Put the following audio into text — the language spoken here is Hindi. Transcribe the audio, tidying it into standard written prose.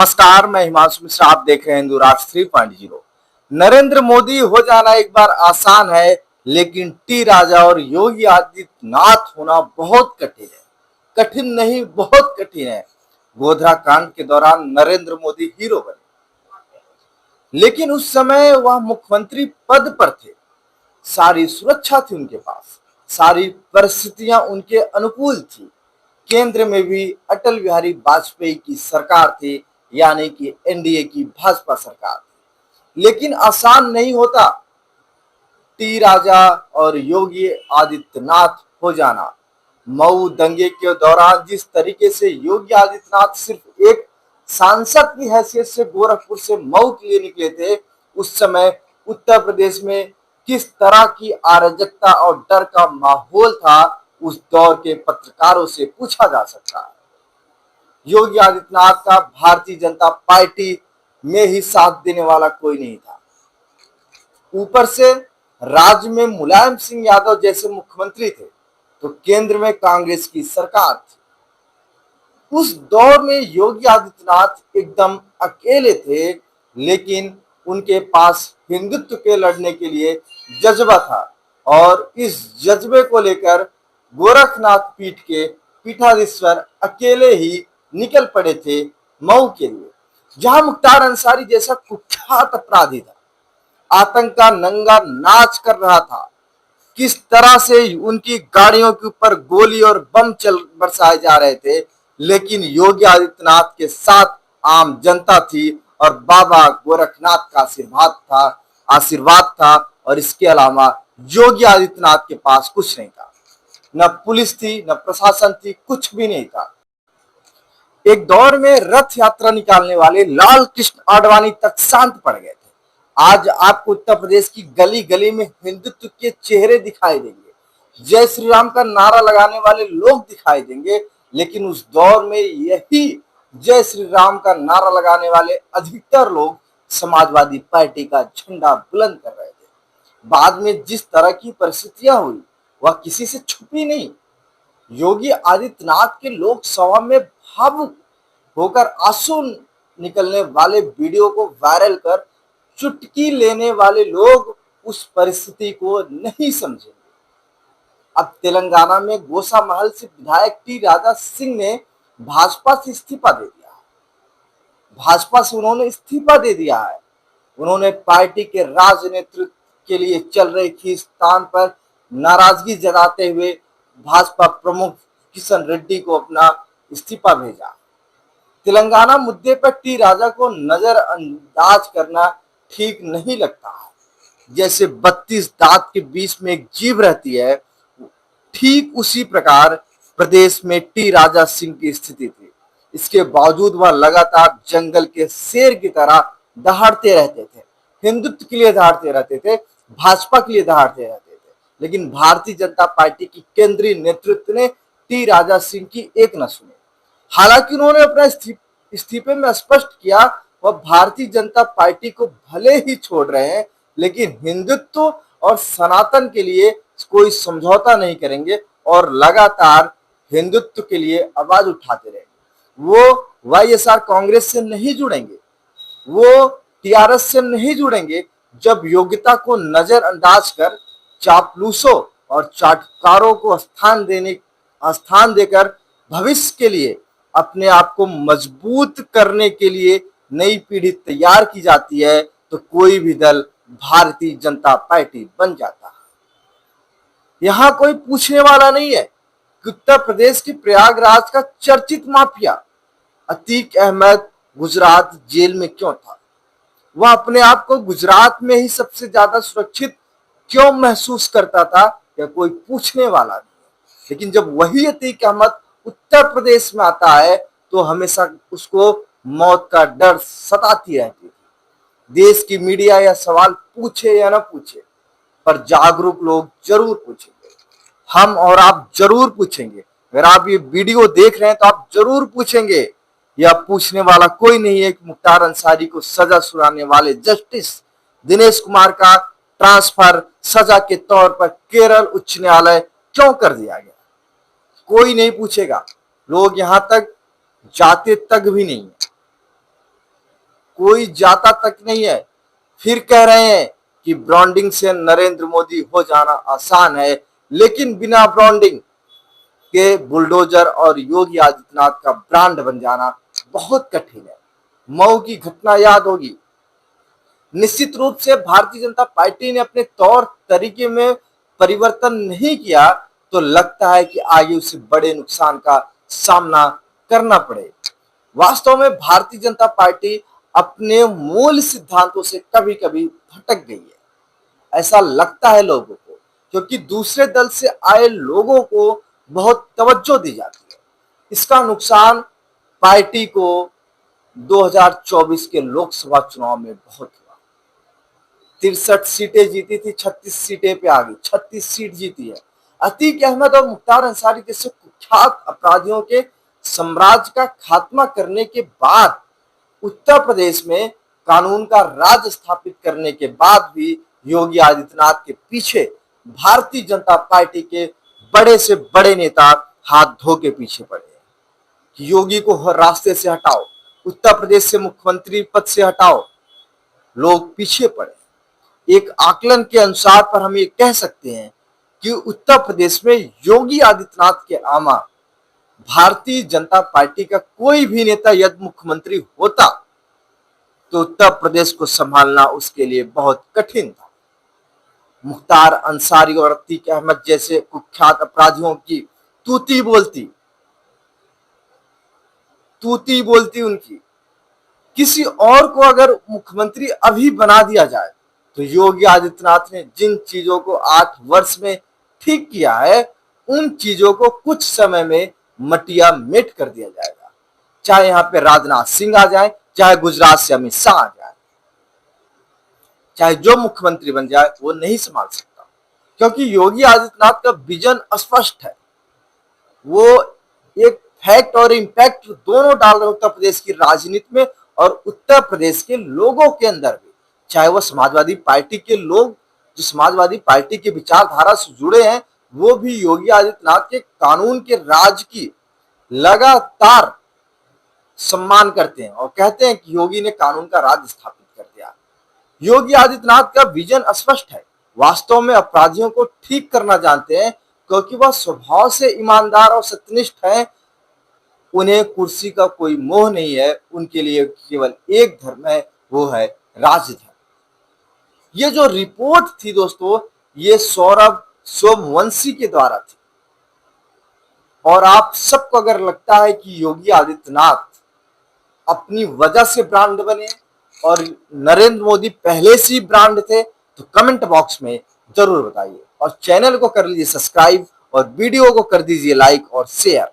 नमस्कार, मैं हिमांशु मिश्रा। आप देख रहे हैं हिंदू राष्ट्र 3.0। नरेंद्र मोदी हो जाना एक बार आसान है, लेकिन टी राजा और योगी आदित्यनाथ होना बहुत कठिन है। कठिन नहीं, बहुत कठिन है। गोधरा कांड के दौरान नरेंद्र मोदी हीरो बने, लेकिन उस समय वह मुख्यमंत्री पद पर थे। सारी सुरक्षा थी उनके पास, सारी परिस्थितियां उनके अनुकूल थी। केंद्र में भी अटल बिहारी वाजपेयी की सरकार थी, यानी कि एनडीए की भाजपा सरकार थी। लेकिन आसान नहीं होता टी राजा और योगी आदित्यनाथ हो जाना। मऊ दंगे के दौरान जिस तरीके से योगी आदित्यनाथ सिर्फ एक सांसद की हैसियत से गोरखपुर से मऊ के लिए निकले थे, उस समय उत्तर प्रदेश में किस तरह की अराजकता और डर का माहौल था, उस दौर के पत्रकारों से पूछा जा सकता है। योगी आदित्यनाथ का भारतीय जनता पार्टी में ही साथ देने वाला कोई नहीं था। ऊपर से राज्य में मुलायम सिंह यादव जैसे मुख्यमंत्री थे, तो केंद्र में कांग्रेस की सरकार थी। उस दौर में योगी आदित्यनाथ एकदम अकेले थे, लेकिन उनके पास हिंदुत्व के लड़ने के लिए जज्बा था। और इस जज्बे को लेकर गोरखनाथ पीठ के पीठाधीश्वर अकेले ही निकल पड़े थे मऊ के लिए, जहां मुख्तार अंसारी जैसा कुख्यात अपराधी था, आतंक का नंगा नाच कर रहा था। किस तरह से उनकी गाड़ियों के ऊपर गोली और बम चल बरसाए जा रहे थे, लेकिन योगी आदित्यनाथ के साथ आम जनता थी और बाबा गोरखनाथ का आशीर्वाद था। और इसके अलावा योगी आदित्यनाथ के पास कुछ नहीं था। न पुलिस थी, न प्रशासन थी, कुछ भी नहीं था। एक दौर में रथ यात्रा निकालने वाले लाल कृष्ण आडवाणी तक शांत पड़ गए थे। आज आपको उत्तर प्रदेश की गली गली में हिंदुत्व के चेहरे दिखाई देंगे, जय श्री राम का नारा लगाने वाले लोग दिखाई देंगे, लेकिन उस दौर में यही जय श्री राम का नारा लगाने वाले अधिकतर लोग समाजवादी पार्टी का झंडा बुलंद कर रहे थे। बाद में जिस तरह की परिस्थितियां हुई, वह किसी से छुपी नहीं। योगी आदित्यनाथ के लोकसभा में भावुक होकर आंसू निकलने वाले वीडियो को वायरल कर चुटकी लेने वाले लोग उस परिस्थिति को नहीं समझेंगे। अब तेलंगाना में गोसा महल से विधायक टी राजा सिंह ने भाजपा से इस्तीफा दे दिया है। भाजपा से उन्होंने इस्तीफा दे दिया है। उन्होंने पार्टी के राजनेतृत्व के लिए चल रहे खींचतान पर नाराजगी जताते हुए भाजपा प्रमुख किशन रेड्डी को अपना इस्तीफा भेजा। तेलंगाना मुद्दे पर टी राजा को नजरअंदाज करना ठीक नहीं लगता है। जैसे 32 दांत के बीच में एक जीभ रहती है, ठीक उसी प्रकार प्रदेश में टी राजा सिंह की स्थिति थी। इसके बावजूद वह लगातार जंगल के शेर की तरह दहाड़ते रहते थे, हिंदुत्व के लिए दहाड़ते रहते थे, भाजपा के लिए दहाड़ते रहते थे। लेकिन भारतीय जनता पार्टी की केंद्रीय नेतृत्व ने टी राजा सिंह की एक न सुनी। हालांकि उन्होंने अपना इस्तीफे में स्पष्ट किया वह भारतीय जनता पार्टी को भले ही छोड़ रहे हैं, लेकिन हिंदुत्व और सनातन के लिए कोई समझौता नहीं करेंगे और लगातार हिंदुत्व के लिए आवाज उठाते रहेंगे। वो वाईएसआर कांग्रेस से नहीं जुड़ेंगे, वो टीआरएस से नहीं जुड़ेंगे। जब योग्यता को नजरअंदाज कर चापलूसों और चाटुकारों को स्थान देकर भविष्य के लिए अपने आप को मजबूत करने के लिए नई पीढ़ी तैयार की जाती है, तो कोई भी दल भारतीय जनता पार्टी बन जाता है। यहां कोई पूछने वाला नहीं है कि उत्तर प्रदेश के प्रयागराज का चर्चित माफिया अतीक अहमद गुजरात जेल में क्यों था। वह अपने आप को गुजरात में ही सबसे ज्यादा सुरक्षित क्यों महसूस करता था, या कोई पूछने वाला नहीं। लेकिन जब वही अतीक अहमद उत्तर प्रदेश में आता है, तो हमेशा उसको मौत का डर सताती रहती थी। देश की मीडिया यह सवाल पूछे या न पूछे, पर जागरूक लोग जरूर पूछेंगे। हम और आप जरूर पूछेंगे। अगर आप ये वीडियो देख रहे हैं तो आप जरूर पूछेंगे। यह पूछने वाला कोई नहीं है कि मुख्तार अंसारी को सजा सुनाने वाले जस्टिस दिनेश कुमार का ट्रांसफर सजा के तौर पर केरल उच्च न्यायालय क्यों कर दिया गया। कोई नहीं पूछेगा। लोग यहां तक जाते तक भी नहीं है। कोई जाता तक नहीं है। फिर कह रहे हैं कि ब्रांडिंग से नरेंद्र मोदी हो जाना आसान है, लेकिन बिना ब्रांडिंग के बुलडोजर और योगी आदित्यनाथ का ब्रांड बन जाना बहुत कठिन है। मऊ की घटना याद होगी। निश्चित रूप से भारतीय जनता पार्टी ने अपने तौर तरीके में परिवर्तन नहीं किया तो लगता है कि आगे उसे बड़े नुकसान का सामना करना पड़े। वास्तव में भारतीय जनता पार्टी अपने मूल सिद्धांतों से कभी कभी भटक गई है, ऐसा लगता है लोगों को, क्योंकि दूसरे दल से आए लोगों को बहुत तवज्जो दी जाती है। इसका नुकसान पार्टी को 2024 के लोकसभा चुनाव में बहुत हुआ। 63 सीटें जीती थी, 36 सीटें पे आ गई, 36 सीट जीती है। अतीक अहमद और मुख्तार अंसारी जैसे कुख्यात अपराधियों के साम्राज्य का खात्मा करने के बाद, उत्तर प्रदेश में कानून का राज स्थापित करने के बाद भी योगी आदित्यनाथ के पीछे भारतीय जनता पार्टी के बड़े से बड़े नेता हाथ धो के पीछे पड़े हैं कि योगी को हर रास्ते से हटाओ, उत्तर प्रदेश से मुख्यमंत्री पद से हटाओ। लोग पीछे पड़े। एक आकलन के अनुसार पर हम ये कह सकते हैं कि उत्तर प्रदेश में योगी आदित्यनाथ के आमा भारतीय जनता पार्टी का कोई भी नेता यदि मुख्यमंत्री होता तो उत्तर प्रदेश को संभालना उसके लिए बहुत कठिन था। मुख्तार अंसारी और अतीक अहमद जैसे कुख्यात अपराधियों की तूती बोलती उनकी। किसी और को अगर मुख्यमंत्री अभी बना दिया जाए तो योगी आदित्यनाथ ने जिन चीजों को 8 वर्ष में ठीक किया है, उन चीजों को कुछ समय में मटिया मेट कर दिया जाएगा। चाहे यहां पे राजनाथ सिंह आ जाए, चाहे गुजरात से अमित शाह आ जाए, चाहे जो मुख्यमंत्री बन जाए, वो नहीं संभाल सकता, क्योंकि योगी आदित्यनाथ का विजन स्पष्ट है। वो एक फैक्ट और इम्पैक्ट दोनों डाल रहे उत्तर प्रदेश की राजनीति में और उत्तर प्रदेश के लोगों के अंदर भी। चाहे वो समाजवादी पार्टी के लोग जो समाजवादी पार्टी की विचारधारा से जुड़े हैं, वो भी योगी आदित्यनाथ के कानून के राज की लगातार सम्मान करते हैं और कहते हैं कि योगी ने कानून का राज स्थापित कर दिया। योगी आदित्यनाथ का विजन स्पष्ट है। वास्तव में अपराधियों को ठीक करना जानते हैं, क्योंकि वह स्वभाव से ईमानदार और सत्यनिष्ठ हैं। उन्हें कुर्सी का कोई मोह नहीं है, उनके लिए केवल एक धर्म है, वो है राजधर्म। ये जो रिपोर्ट थी दोस्तों, ये सौरभ सोमवंशी के द्वारा थी। और आप सबको अगर लगता है कि योगी आदित्यनाथ अपनी वजह से ब्रांड बने और नरेंद्र मोदी पहले से ही ब्रांड थे, तो कमेंट बॉक्स में जरूर बताइए और चैनल को कर लीजिए सब्सक्राइब और वीडियो को कर दीजिए लाइक और शेयर।